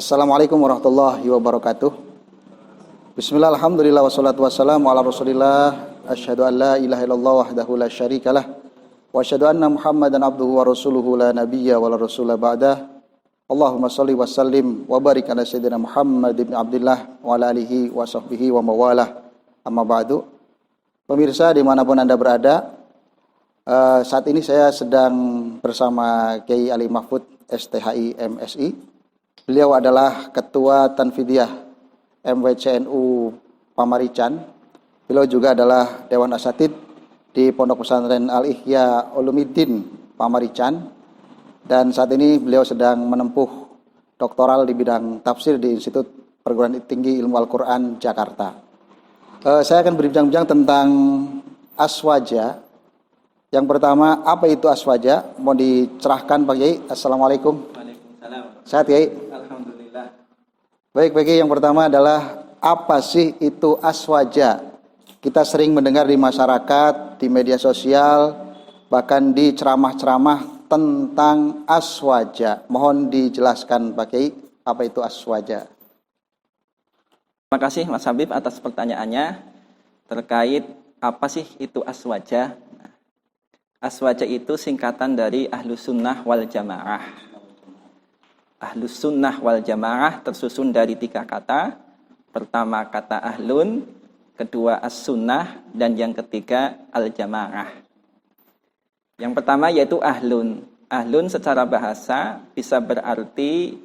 Assalamualaikum warahmatullahi wabarakatuh. Bismillah, alhamdulillah, wassalatu wassalamu ala rasulillah. Asyhadu an la ilaha illallah wahdahu la syarikalah, wa asyhadu anna muhammadan abduhu wa rasuluhu la nabiyya wa la rasula ba'dah. Allahumma salli wa sallim wa barik ala sayyidina Muhammad ibn Abdillah wa ala alihi wa sahbihi wa mawalah. Amma ba'du. Pemirsa dimanapun Anda berada, saat ini saya sedang bersama Kiai Ali Mahfud STHI MSI. Beliau adalah Ketua Tanfidiyah MWCNU Pamarican. Beliau juga adalah Dewan Asatid di Pondok Pesantren Al-Ihya Ulumuddin Pamarican. Dan saat ini beliau sedang menempuh doktoral di bidang tafsir di Institut Perguruan Tinggi Ilmu Al-Quran Jakarta. Saya akan berbincang-bincang tentang aswaja. Yang pertama, apa itu aswaja? Mau dicerahkan Pak Kiai. Assalamualaikum. Waalaikumsalam. Sehat Kiai? Alhamdulillah. Baik Pak Kiai, yang pertama adalah apa sih itu aswaja? Kita sering mendengar di masyarakat, di media sosial, bahkan di ceramah-ceramah tentang aswaja. Mohon dijelaskan Pak Kiai, apa itu aswaja? Terima kasih Mas Habib atas pertanyaannya terkait apa sih itu aswaja. Aswaja itu singkatan dari Ahlus Sunnah wal Jamaah. Ahlus Sunnah wal Jamaah tersusun dari 3 kata. Pertama kata ahlun, kedua as-sunnah, dan yang ketiga al-jamaah. Yang pertama yaitu ahlun. Ahlun secara bahasa bisa berarti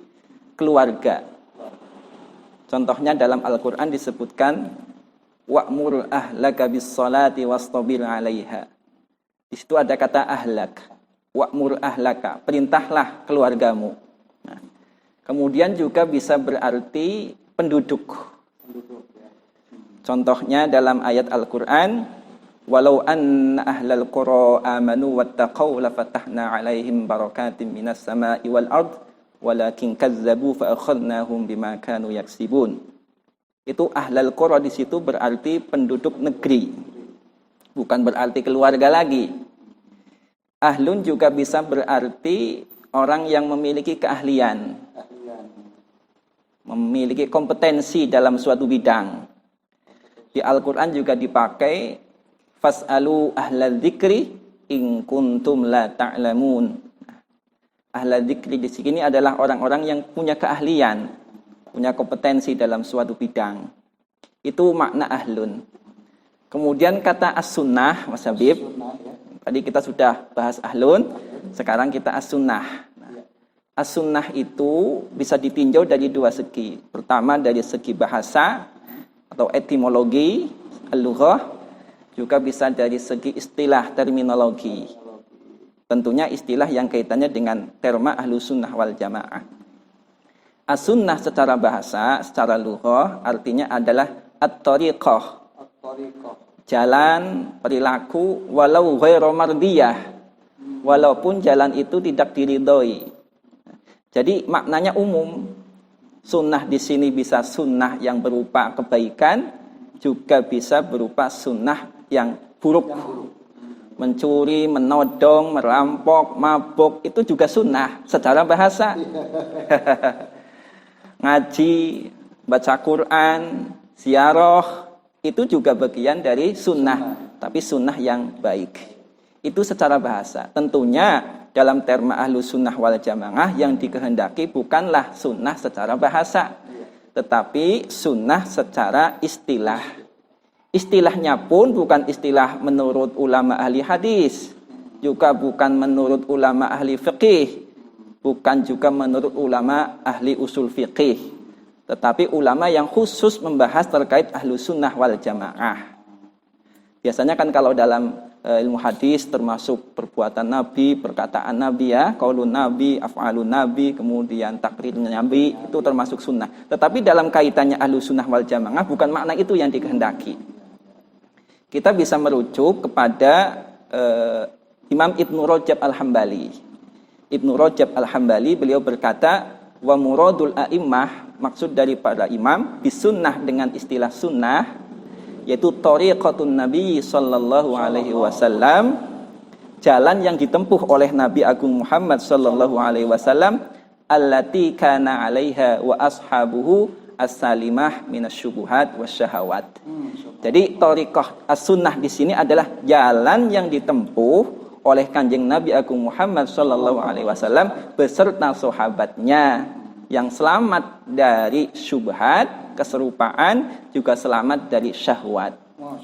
keluarga. Contohnya dalam Al-Quran disebutkan wa'mur ahlaka bis-salati wastabir 'alaiha. Di situ ada kata ahlak. Wa'mur ahlaka, perintahlah keluargamu. Nah, kemudian juga bisa berarti penduduk. Contohnya dalam ayat Al-Quran, walau anna ahlal qura amanu wattaqau lafatahna 'alaihim barakatim minas sama'i wal ard walakin kazzabu fa akhadnahum bima kanu yaksibun. Itu ahlal qura di situ berarti penduduk negeri. Bukan berarti keluarga lagi. Ahlun juga bisa berarti orang yang memiliki keahlian, memiliki kompetensi dalam suatu bidang. Di Al-Quran juga dipakai fas'alu ahla dzikri in kuntum la ta'lamun. Ahla dzikri di sini adalah orang-orang yang punya keahlian, punya kompetensi dalam suatu bidang. Itu makna ahlun. Kemudian kata as-sunnah, Mas Habib. Tadi kita sudah bahas ahlun, sekarang kita as-sunnah. As-sunnah itu bisa ditinjau dari 2 segi. Pertama dari segi bahasa atau etimologi, al-lughah, juga bisa dari segi istilah, terminologi. Tentunya istilah yang kaitannya dengan terma Ahlus Sunnah wal Jamaah. As-sunnah secara bahasa, secara lughah artinya adalah at-thariqah. Jalan, perilaku, walau ghairu mardiyah, walaupun jalan itu tidak diridhoi. Jadi maknanya umum. Sunnah di sini bisa sunnah yang berupa kebaikan, juga bisa berupa sunnah yang buruk. Mencuri, menodong, merampok, mabuk, itu juga sunnah secara bahasa. Ngaji, baca Quran, ziarah, itu juga bagian dari sunnah, tapi sunnah yang baik. Itu secara bahasa. Tentunya dalam terma Ahlus Sunnah wal Jamaah yang dikehendaki bukanlah sunnah secara bahasa, tetapi sunnah secara istilah. Istilahnya pun bukan istilah menurut ulama ahli hadis, juga bukan menurut ulama ahli fiqih, bukan juga menurut ulama ahli usul fiqih, tetapi ulama yang khusus membahas terkait Ahlus Sunnah wal Jamaah. Biasanya kan kalau dalam ilmu hadis termasuk perbuatan Nabi, perkataan Nabi ya, qaulun Nabi, af'alun Nabi, kemudian takrirnya Nabi, itu termasuk sunnah. Tetapi dalam kaitannya Ahlus Sunnah wal Jamaah bukan makna itu yang dikehendaki. Kita bisa merujuk kepada Imam Ibnu Rajab Al-Hambali. Ibnu Rajab Al-Hambali beliau berkata, wa muradul a'immah, maksud dari para imam bisunnah dengan istilah sunnah, yaitu thariqatun Nabi sallallahu alaihi wasallam, jalan yang ditempuh oleh Nabi Agung Muhammad sallallahu alaihi wasallam allati kana 'alaiha wa ashabuhu as-salimah minasyubuhat wasyahawat. Jadi thariqah as-sunnah di sini adalah jalan yang ditempuh oleh Kanjeng Nabi Agung Muhammad sallallahu alaihi wasallam beserta sahabatnya yang selamat dari syubhat, keserupaan, juga selamat dari syahwat.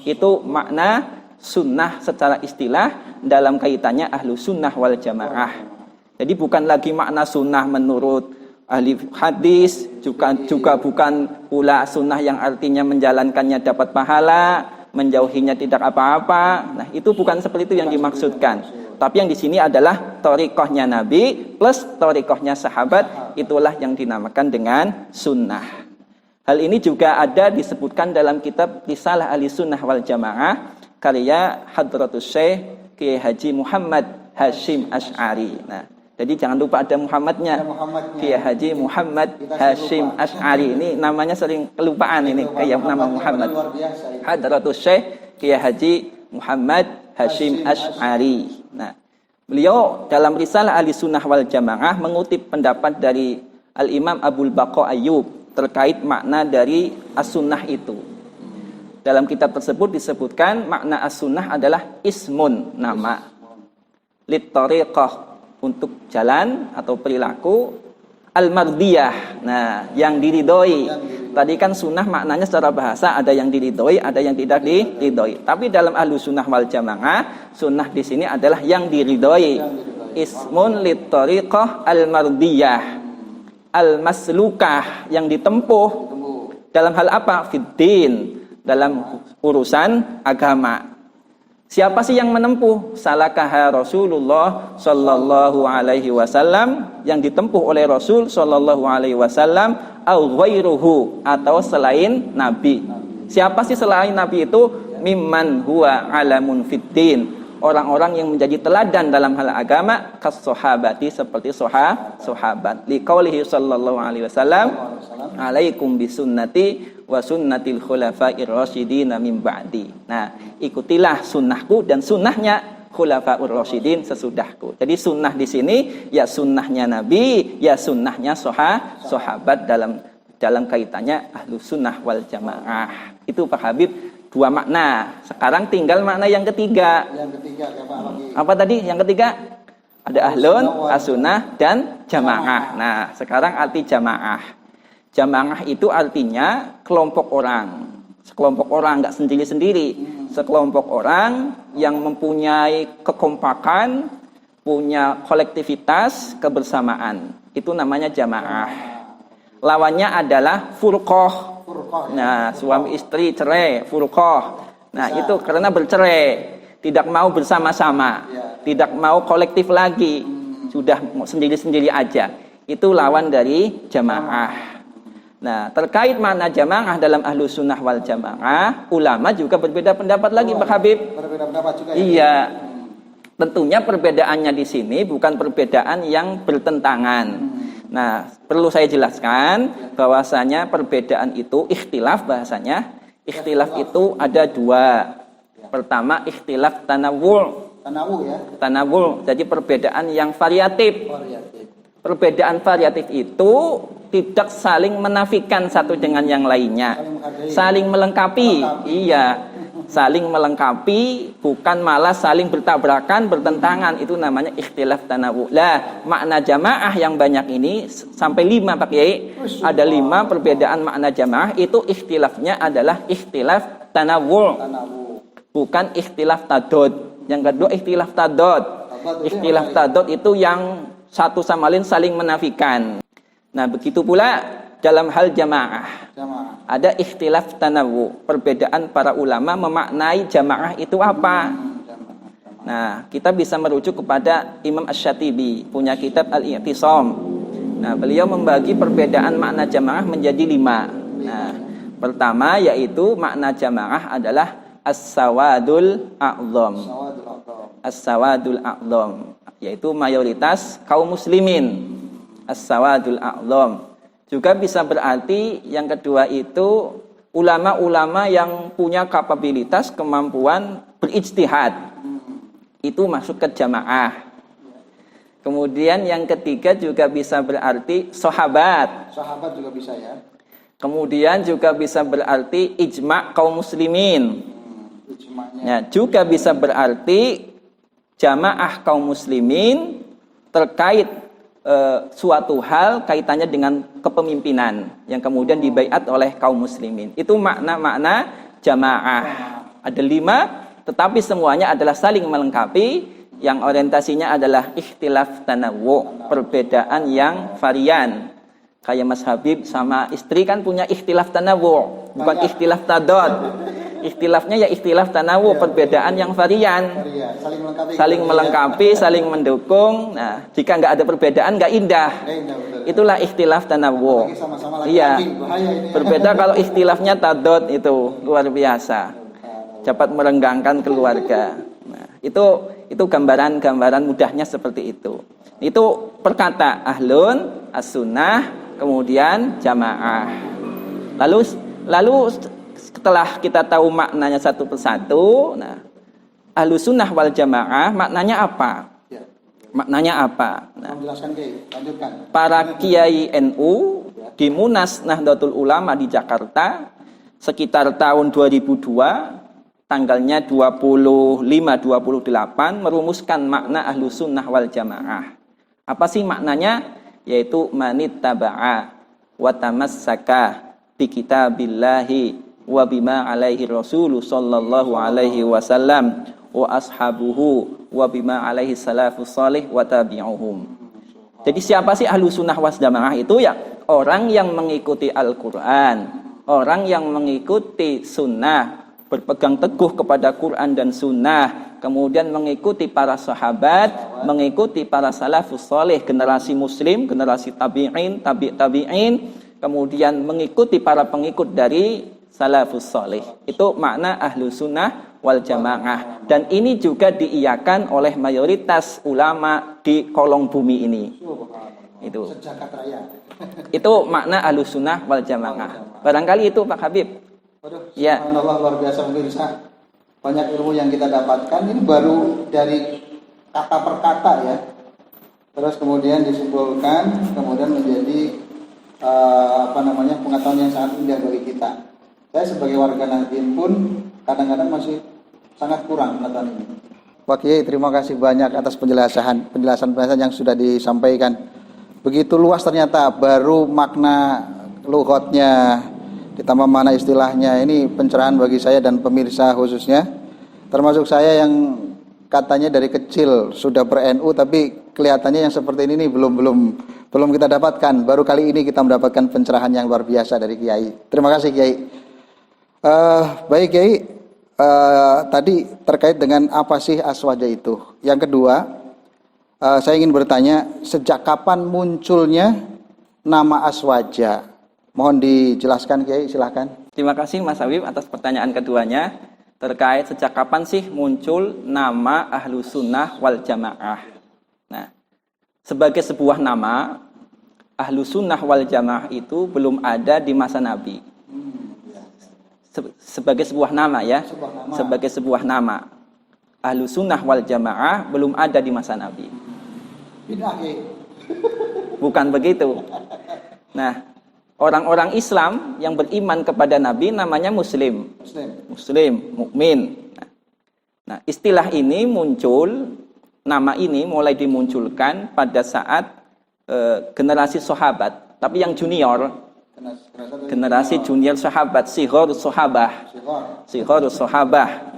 Itu makna sunnah secara istilah dalam kaitannya ahlu sunnah wal jamaah. Jadi bukan lagi makna sunnah menurut ahli hadis, juga bukan pula sunnah yang artinya menjalankannya dapat pahala, menjauhinya tidak apa-apa. Nah, itu bukan seperti itu yang dimaksudkan. Tapi yang di sini adalah thariqahnya Nabi plus thariqahnya sahabat, itulah yang dinamakan dengan sunnah. Hal ini juga ada disebutkan dalam kitab Risalah Ahli Sunnah wal Jamaah karya Hadratus Syekh Kiai Haji Muhammad Hashim Asy'ari. Nah, jadi jangan lupa ada Muhammadnya. Kiai Haji Muhammad Hashim Asy'ari ini namanya sering kelupaan ini kayak nama Muhammad. Hadratus Syekh Kiai Haji Muhammad Hashim Asy'ari. Nah, beliau dalam Risalah Ahli Sunnah wal Jamaah mengutip pendapat dari Al-Imam Abul Baqa Ayyub terkait makna dari as-sunnah itu. Dalam kitab tersebut disebutkan makna as-sunnah adalah ismun, nama, lit-tariqah, untuk jalan atau perilaku, al-mardiyah, nah, yang diridhoi. Tadi kan sunnah maknanya secara bahasa ada yang diridhoi, ada yang tidak diridhoi. Tapi dalam ahlu sunnah wal jamaah, sunnah di sini adalah yang diridhoi. Ismun lit-tariqah al-mardiyah, al-maslukah, yang ditempuh dalam hal apa? Fiddin, dalam urusan agama. Siapa sih yang menempuh? Salakaha Rasulullah sallallahu alaihi wasallam, yang ditempuh oleh Rasul sallallahu alaihi wasallam, au ghairuhu, atau selain Nabi. Siapa sih selain Nabi itu? Mimman huwa alamun fiddin, orang-orang yang menjadi teladan dalam hal agama, kas sahabati, seperti sahabat. Liqaulihi sallallahu alaihi wasallam, alaikum bisunnati wa sunnatil khulafa'ir rasyidin min ba'di. Nah, ikutilah sunnahku dan sunnahnya khulafa'ur rasyidin sesudahku. Jadi sunnah di sini ya sunnahnya Nabi, ya sunnahnya sahabat dalam kaitannya ahlu sunnah wal jamaah. Itu Pak Habib, dua makna. Sekarang tinggal makna yang ketiga. Apa tadi? Yang ketiga ada ahlun, as-sunnah, dan jamaah. Nah, sekarang arti jamaah. Jamaah itu artinya kelompok orang. Sekelompok orang, nggak sendiri-sendiri. Sekelompok orang yang mempunyai kekompakan, punya kolektivitas, kebersamaan. Itu namanya jamaah. Lawannya adalah furqah. Nah, suami istri cerai, furqah. Nah, itu karena bercerai, tidak mau bersama-sama, tidak mau kolektif lagi, sudah sendiri-sendiri aja. Itu lawan dari jamaah. Nah, terkait makna jamaah dalam ahlu sunnah wal jamaah, ulama juga berbeda pendapat lagi, Pak Habib. Berbeda pendapat juga. Iya. Tentunya perbedaannya di sini bukan perbedaan yang bertentangan. Nah, perlu saya jelaskan bahwasanya perbedaan itu ikhtilaf bahasanya. Ikhtilaf itu ada dua. Pertama, ikhtilaf tanawwu'. Tanawwu', jadi perbedaan yang variatif. Perbedaan variatif itu tidak saling menafikan satu dengan yang lainnya. Saling melengkapi. Iya. Saling melengkapi, bukan malah saling bertabrakan, bertentangan. Itu namanya ikhtilaf tanawwu'. Lah, makna jamaah yang banyak ini sampai 5 Pak Kiai. Ada 5 perbedaan makna jamaah, itu ikhtilafnya adalah ikhtilaf tanawwu'. Bukan ikhtilaf tadod. Yang kedua ikhtilaf tadod. Ikhtilaf tadod itu yang satu sama lain saling menafikan. Nah, begitu pula dalam hal jamaah. Ada ikhtilaf tanawwu', perbedaan para ulama memaknai jamaah itu apa. Nah, kita bisa merujuk kepada Imam Asy-Syatibi, punya kitab Al-I'tisam. Nah, beliau membagi perbedaan makna jamaah menjadi 5. Nah, pertama yaitu makna jamaah adalah as-sawadul a'dham. As-sawadul a'dham, yaitu mayoritas kaum muslimin. As-sawadul a'dham. Juga bisa berarti yang kedua itu ulama-ulama yang punya kapabilitas, kemampuan berijtihad. Itu masuk ke jamaah. Kemudian yang ketiga juga bisa berarti sahabat. Sahabat juga bisa ya. Kemudian juga bisa berarti ijma' kaum muslimin. Ijma'nya. Ya, juga bisa berarti jamaah kaum muslimin terkait suatu hal kaitannya dengan kepemimpinan yang kemudian dibaiat oleh kaum muslimin. Itu makna-makna jamaah. Ada 5, tetapi semuanya adalah saling melengkapi, yang orientasinya adalah ikhtilaf tanawwu, perbedaan yang varian. Kayak Mas Habib sama istri kan punya ikhtilaf tanawwu, bukan ikhtilaf tadad. Ikhtilafnya ya ikhtilaf tanawwu, perbedaan yang varian. Saling melengkapi, saling mendukung. Nah, jika nggak ada perbedaan nggak indah. Itulah ikhtilaf tanawwu. Iya. Berbeda kalau ikhtilafnya tadad, itu luar biasa. Dapat merenggangkan keluarga. Nah, itu gambaran-gambaran mudahnya seperti itu. Itu perkata ahlun, as-sunnah, kemudian jamaah. Lalu setelah kita tahu maknanya satu persatu, nah, ahlus sunnah wal jamaah maknanya apa? Maknanya apa? Nah, para kiai NU di Munas Nahdlatul Ulama di Jakarta sekitar tahun 2002, tanggalnya 25-28, merumuskan makna ahlus sunnah wal jamaah. Apa sih maknanya? Yaitu manittaba'a wa tamassaka bi kitabillahi wa bima alaihi rasulu sallallahu alaihi wasallam wa ashabuhu wa bima alaihi salafus salih wa tabi'uhum. Jadi siapa sih ahlus sunnah wal jamaah itu? Ya orang yang mengikuti Al-Quran, orang yang mengikuti sunnah, berpegang teguh kepada Quran dan sunnah, kemudian mengikuti para sahabat, mengikuti para salafus salih, generasi muslim, generasi tabi'in, tabi'in, kemudian mengikuti para pengikut dari salafus salih. Itu makna ahlus sunnah wal jamaah. Dan ini juga diiyakan oleh mayoritas ulama di kolong bumi ini. Itu. Itu makna ahlus sunnah wal jamaah. Barangkali itu Pak Habib. Ya. Allah, luar biasa pemirsa. Banyak ilmu yang kita dapatkan. Ini baru dari kata per kata ya. Terus kemudian disimpulkan, kemudian menjadi pengetahuan yang sangat indah bagi kita. Saya sebagai warga Nahdien pun kadang-kadang masih sangat kurang pengetahuan ini. Pak Kiai, terima kasih banyak atas penjelasan yang sudah disampaikan. Begitu luas ternyata, baru makna lughotnya, ditambah mana istilahnya. Ini pencerahan bagi saya dan pemirsa khususnya, termasuk saya yang katanya dari kecil sudah ber-NU, tapi kelihatannya yang seperti ini belum kita dapatkan. Baru kali ini kita mendapatkan pencerahan yang luar biasa dari Kiai. Terima kasih Kiai. Baik Kiai, tadi terkait dengan apa sih aswaja itu. Yang kedua, saya ingin bertanya, sejak kapan munculnya nama aswaja? Mohon dijelaskan Kiai, silahkan. Terima kasih Mas Habib atas pertanyaan keduanya terkait sejak kapan sih muncul nama ahlus sunnah wal jamaah. Nah, sebagai sebuah nama, ahlus sunnah wal jamaah itu belum ada di masa Nabi. Sebagai sebuah nama ya, sebagai sebuah nama, ahlus sunnah wal jamaah belum ada di masa Nabi. Bukan begitu. Nah, orang-orang Islam yang beriman kepada Nabi namanya Muslim, mukmin. Nah, istilah ini muncul, nama ini mulai dimunculkan pada saat generasi sahabat, tapi yang junior, generasi junior sahabat, sighorus sahabah,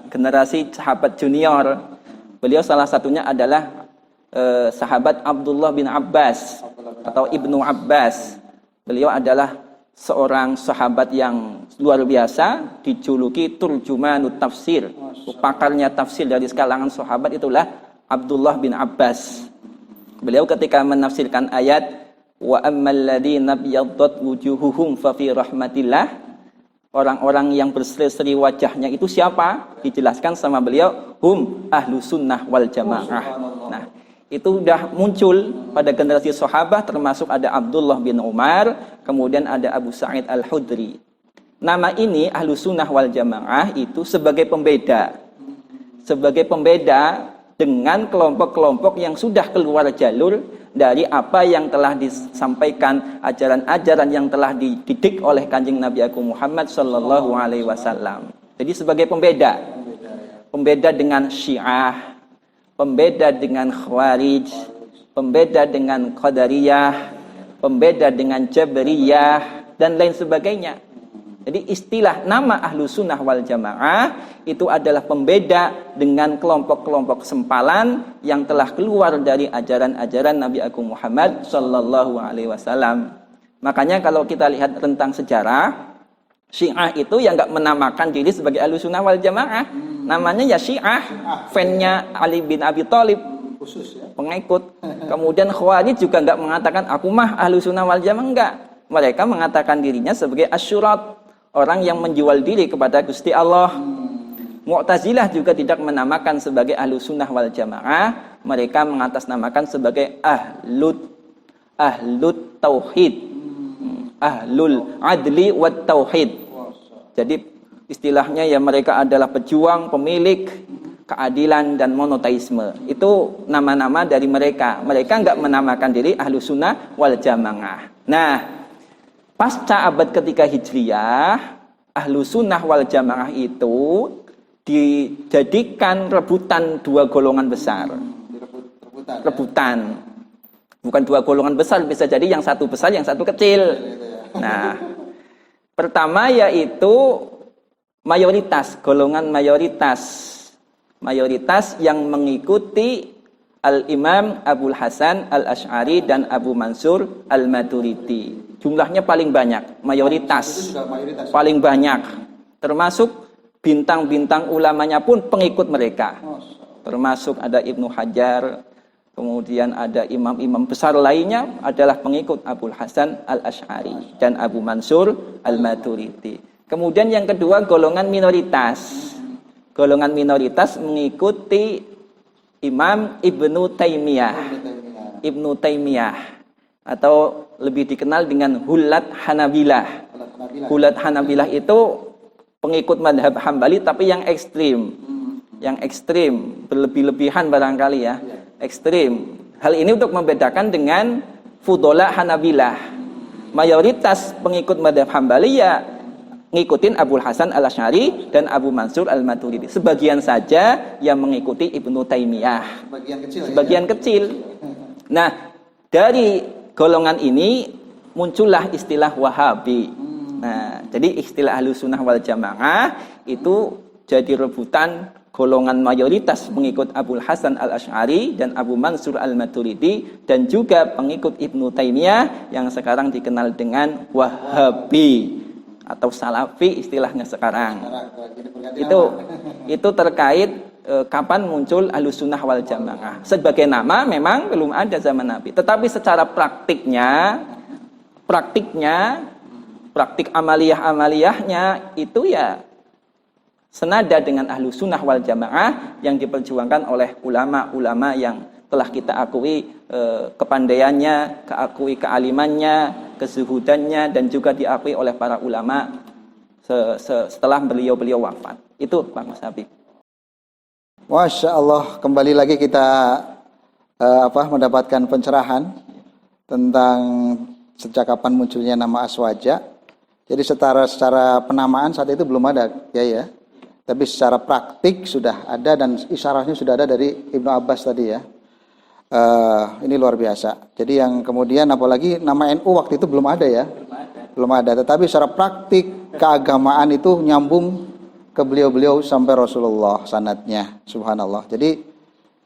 generasi sahabat junior. Beliau salah satunya adalah sahabat Abdullah bin Abbas atau Ibnu Abbas. Beliau adalah seorang sahabat yang luar biasa, dijuluki turjumanut tafsir, pakarnya tafsir dari kalangan sahabat itulah Abdullah bin Abbas. Beliau ketika menafsirkan ayat wa ammal ladzina biyaddat wujuhuhum fa fi rahmatillah, orang-orang yang berseri-seri wajahnya itu siapa? Dijelaskan sama beliau, hum ahlus sunnah wal jamaah. Nah, itu sudah muncul pada generasi sahabat, termasuk ada Abdullah bin Umar, kemudian ada Abu Sa'id Al-Khudri. Nama ini ahlus sunnah wal jamaah itu sebagai pembeda dengan kelompok-kelompok yang sudah keluar jalur dari apa yang telah disampaikan, ajaran-ajaran yang telah dididik oleh Kanjeng Nabi Agung Muhammad sallallahu alaihi wasallam. Jadi sebagai pembeda dengan Syiah, pembeda dengan Khawarij, pembeda dengan Qadariyah, pembeda dengan Jabariyah, dan lain sebagainya. Jadi istilah nama Ahlus Sunnah wal Jamaah itu adalah pembeda dengan kelompok-kelompok sempalan yang telah keluar dari ajaran-ajaran Nabi Agung Muhammad sallallahu alaihi wasallam. Makanya kalau kita lihat tentang sejarah, Syiah itu yang enggak menamakan diri sebagai Ahlus Sunnah wal Jamaah. Namanya ya Syiah, fan-nya Ali bin Abi Thalib. Khusus ya, pengikut. Kemudian Khawarij juga enggak mengatakan aku mah Ahlus Sunnah wal Jamaah, enggak. Mereka mengatakan dirinya sebagai asyurat, orang yang menjual diri kepada Gusti Allah. Mu'tazilah juga tidak menamakan sebagai Ahlus Sunnah wal Jamaah, mereka mengatasnamakan sebagai ahlut tauhid, ahlul adli wat tauhid. Jadi istilahnya ya mereka adalah pejuang, pemilik keadilan dan monoteisme. Itu nama-nama dari mereka. Mereka enggak menamakan diri Ahlus Sunnah wal Jamaah. Nah, pasca abad ketiga Hijriyah, Ahlus Sunnah wal Jamaah itu dijadikan rebutan dua golongan besar. Rebutan. Bukan dua golongan besar, bisa jadi yang satu besar, yang satu kecil. Nah, pertama yaitu mayoritas, golongan mayoritas. Mayoritas yang mengikuti Al-Imam Abul Hasan Al-Asy'ari dan Abu Mansur Al-Maturidi. Jumlahnya paling banyak, mayoritas. Paling banyak. Termasuk bintang-bintang ulamanya pun pengikut mereka. Termasuk ada Ibnu Hajar, kemudian ada imam-imam besar lainnya adalah pengikut Abul Hasan Al-Asy'ari dan Abu Mansur Al-Maturidi. Kemudian yang kedua golongan minoritas. Golongan minoritas mengikuti Imam Ibnu Taimiyah. Ibnu Taimiyah atau lebih dikenal dengan Hulat Hanabilah. Hulat Hanabilah itu pengikut madhab Hambali tapi yang ekstrim. Yang ekstrim, berlebih-lebihan barangkali ya. Ekstrim. Hal ini untuk membedakan dengan Fudola Hanabilah. Mayoritas pengikut madhab Hambali ya ngikutin Abul Hasan Al-Asy'ari dan Abu Mansur Al-Maturidi. Sebagian saja yang mengikuti Ibnu Taimiyah. Sebagian kecil. Nah, dari golongan ini muncullah istilah Wahabi. Nah, jadi istilah Ahlus Sunnah wal Jamaah itu jadi rebutan golongan mayoritas pengikut Abul Hasan Al-Asy'ari dan Abu Mansur Al-Maturidi dan juga pengikut Ibnu Taimiyah yang sekarang dikenal dengan Wahabi atau Salafi istilahnya sekarang. Itu terkait kapan muncul Ahlus Sunnah wal Jamaah. Sebagai nama memang belum ada zaman Nabi, tetapi secara praktik amaliyahnya itu ya senada dengan Ahlus Sunnah wal Jamaah yang diperjuangkan oleh ulama-ulama yang telah kita akui kepandaiannya, keakui kealimannya, kezuhudannya, dan juga diakui oleh para ulama setelah beliau wafat. Itu Pak Mas Habib. Masya Allah, kembali lagi kita mendapatkan pencerahan tentang sejak kapan munculnya nama Aswaja. Jadi secara penamaan saat itu belum ada ya. Tapi secara praktik sudah ada dan isyarahnya sudah ada dari Ibnu Abbas tadi ya. Ini luar biasa. Jadi yang kemudian apalagi nama NU waktu itu belum ada ya. Belum ada. Tetapi secara praktik keagamaan itu nyambung ke beliau-beliau sampai Rasulullah sanadnya. Subhanallah. Jadi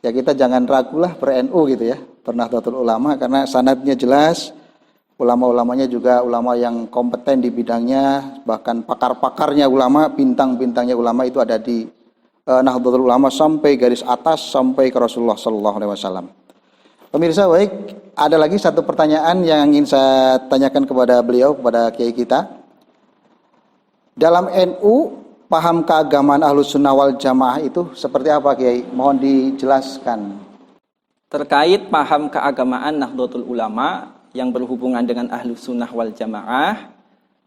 ya kita jangan ragulah per-NU gitu ya. Nahdlatul Ulama karena sanadnya jelas. Ulama-ulamanya juga ulama yang kompeten di bidangnya. Bahkan pakar-pakarnya ulama, bintang-bintangnya ulama itu ada di Nahdlatul Ulama sampai garis atas sampai ke Rasulullah sallallahu alaihi wasallam. Pemirsa baik, ada lagi satu pertanyaan yang ingin saya tanyakan kepada beliau, kepada kiai kita. Dalam NU, paham keagamaan Ahlus Sunnah wal Jamaah itu seperti apa kiai? Mohon dijelaskan. Terkait paham keagamaan Nahdlatul Ulama yang berhubungan dengan Ahlus Sunnah wal Jamaah,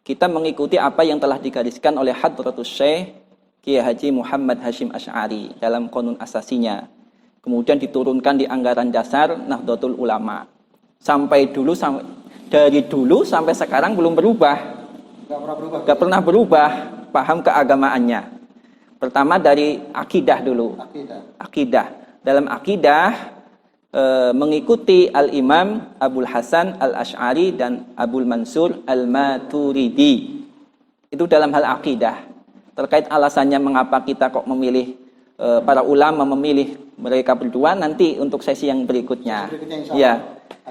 kita mengikuti apa yang telah digariskan oleh Hadratus Syekh Kiai Haji Muhammad Hashim Asy'ari dalam Qanun Asasinya. Kemudian diturunkan di anggaran dasar Nahdlatul Ulama. Dari dulu sampai sekarang belum berubah. Gak pernah berubah paham keagamaannya. Pertama dari akidah dulu. Akidah. Dalam akidah mengikuti Al-Imam Abul Hasan Al-Asy'ari dan Abul Mansur Al-Maturidi. Itu dalam hal akidah. Terkait alasannya mengapa kita kok memilih, para ulama memilih mereka berdua, nanti untuk sesi yang berikutnya. Ya.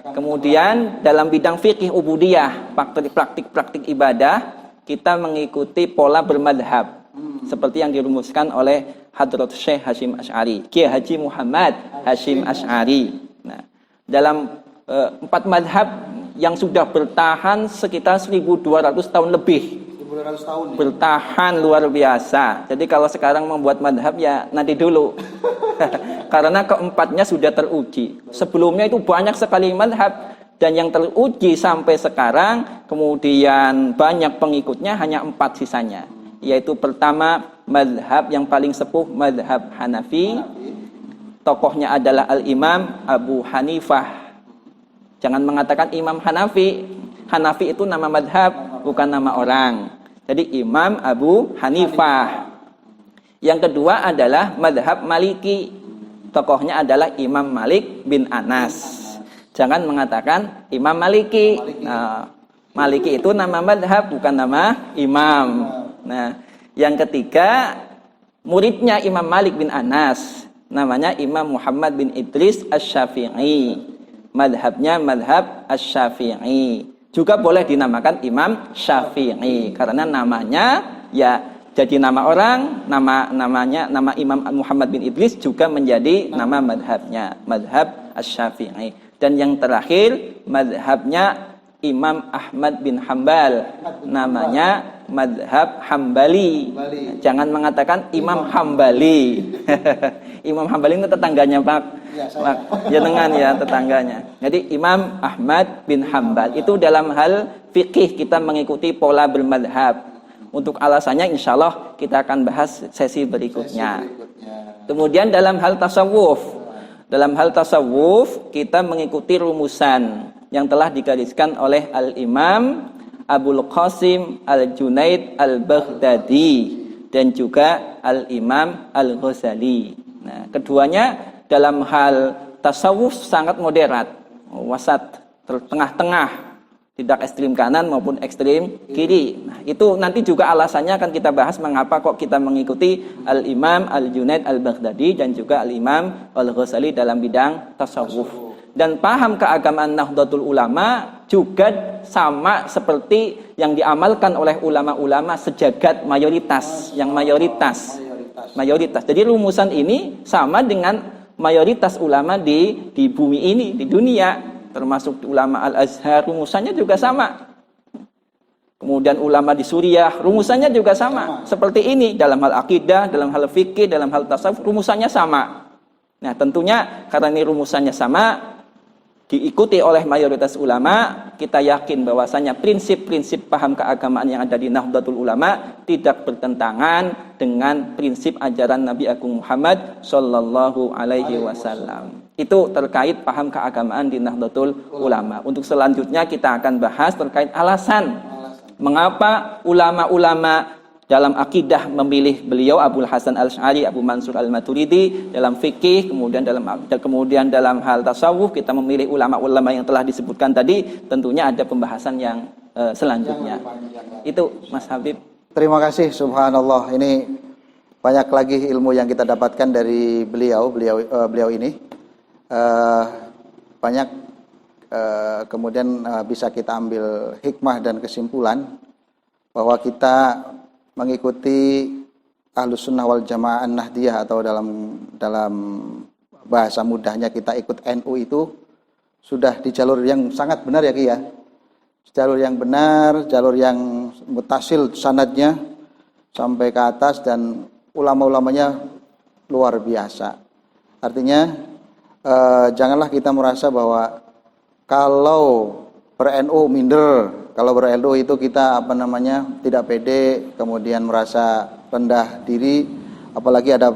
Kemudian dalam bidang fikih ubudiyah, praktik-praktik ibadah, kita mengikuti pola bermadhab. Seperti yang dirumuskan oleh Hadrat Syekh Hasyim Asy'ari, Kiai Haji Muhammad Hasyim Asy'ari. Nah, dalam 4 madhab yang sudah bertahan sekitar 1200 tahun lebih. 1200 tahun ya? Bertahan luar biasa. Jadi kalau sekarang membuat madhab ya nanti dulu. Karena keempatnya sudah teruji. Sebelumnya itu banyak sekali madhab. Dan yang teruji sampai sekarang, kemudian banyak pengikutnya, hanya 4 sisanya. Yaitu pertama, madhab yang paling sepuh, madhab Hanafi. Tokohnya adalah Al-Imam Abu Hanifah. Jangan mengatakan Imam Hanafi. Hanafi itu nama madhab, bukan nama orang. Jadi Imam Abu Hanifah. Yang kedua adalah madhab Maliki. Tokohnya adalah Imam Malik bin Anas. Jangan mengatakan Imam Maliki. Nah, Maliki itu nama madhab, bukan nama imam. Nah, yang ketiga, muridnya Imam Malik bin Anas. Namanya Imam Muhammad bin Idris Asy-Syafi'i. Madhabnya madhab Asy-Syafi'i. Juga boleh dinamakan Imam Syafi'i. Karena namanya ya jadi nama orang, nama Imam Muhammad bin Idris juga menjadi nama madhabnya, madhab Asy-Syafi'i. Dan yang terakhir, madhabnya Imam Ahmad bin Hambal, namanya madhab Hambali. Jangan mengatakan Imam Hambali. Imam Hambali itu tetangganya Pak. Ya dengan ya tetangganya. Jadi Imam Ahmad bin Hambal itu dalam hal fikih kita mengikuti pola bermadhab. Untuk alasannya insya Allah kita akan bahas sesi berikutnya. Kemudian dalam hal tasawuf. Dalam hal tasawuf kita mengikuti rumusan yang telah digariskan oleh Al-Imam Abul Qasim Al-Junaid Al-Baghdadi dan juga Al-Imam Al-Ghazali. Nah, keduanya dalam hal tasawuf sangat moderat, wasat, tengah-tengah, tidak ekstrim kanan maupun ekstrim kiri. Nah, itu nanti juga alasannya akan kita bahas mengapa kok kita mengikuti Al-Imam Al-Junaid Al-Baghdadi dan juga Al-Imam Al-Ghazali dalam bidang tasawuf. Dan paham keagamaan Nahdlatul Ulama juga sama seperti yang diamalkan oleh ulama-ulama sejagat mayoritas, yang mayoritas. Jadi rumusan ini sama dengan mayoritas ulama di bumi ini, di dunia, termasuk ulama Al-Azhar, rumusannya juga sama. Kemudian ulama di Suriah, rumusannya juga sama. Seperti ini dalam hal akidah, dalam hal fikih, dalam hal tasawuf, rumusannya sama. Nah, tentunya karena ini rumusannya sama, diikuti oleh mayoritas ulama, kita yakin bahwasanya prinsip-prinsip paham keagamaan yang ada di Nahdlatul Ulama tidak bertentangan dengan prinsip ajaran Nabi Agung Muhammad Sallallahu Alaihi Wasallam. Itu terkait paham keagamaan di Nahdlatul Ulama. Untuk selanjutnya kita akan bahas terkait alasan mengapa ulama-ulama dalam akidah memilih beliau Abul Hasan Al-Asy'ari, Abu Mansur Al-Maturidi, dalam fikih, kemudian dalam hal tasawuf kita memilih ulama-ulama yang telah disebutkan tadi. Tentunya ada pembahasan yang selanjutnya. Itu Mas Habib. Terima kasih, subhanallah. Ini banyak lagi ilmu yang kita dapatkan dari beliau ini. Banyak kemudian bisa kita ambil hikmah dan kesimpulan bahwa kita mengikuti Ahlus Sunnah wal Jamaah Nahdiyah, atau dalam bahasa mudahnya kita ikut NU, itu sudah di jalur yang sangat benar ya Ki ya. Jalur yang benar, jalur yang mutasil sanadnya sampai ke atas, dan ulama-ulamanya luar biasa. Artinya janganlah kita merasa bahwa kalau ber-NU minder, kalau ber-NU itu kita tidak pede, kemudian merasa rendah diri, apalagi ada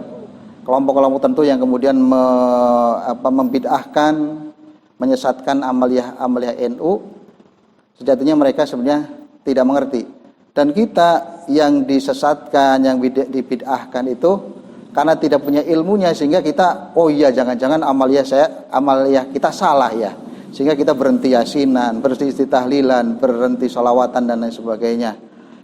kelompok-kelompok tertentu yang kemudian membid'ahkan, menyesatkan amaliyah NU, sejatinya mereka sebenarnya tidak mengerti. Dan kita yang disesatkan, yang dibid'ahkan itu karena tidak punya ilmunya, sehingga kita, oh iya jangan-jangan amaliyah kita salah ya. Sehingga kita berhenti yasinan, berhenti tahlilan, berhenti sholawatan dan lain sebagainya.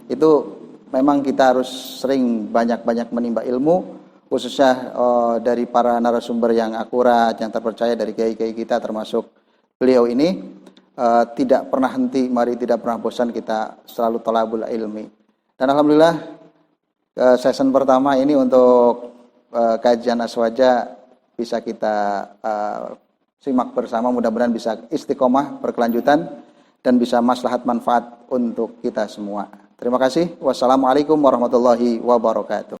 Itu memang kita harus sering banyak-banyak menimba ilmu, khususnya dari para narasumber yang akurat, yang terpercaya dari kiai-kiai kita, termasuk beliau ini. Tidak pernah henti, mari tidak pernah bosan kita selalu thalabul ilmi. Dan alhamdulillah season pertama ini untuk kajian aswaja bisa kita simak bersama, mudah-mudahan bisa istiqomah berkelanjutan dan bisa maslahat manfaat untuk kita semua. Terima kasih. Wassalamualaikum warahmatullahi wabarakatuh.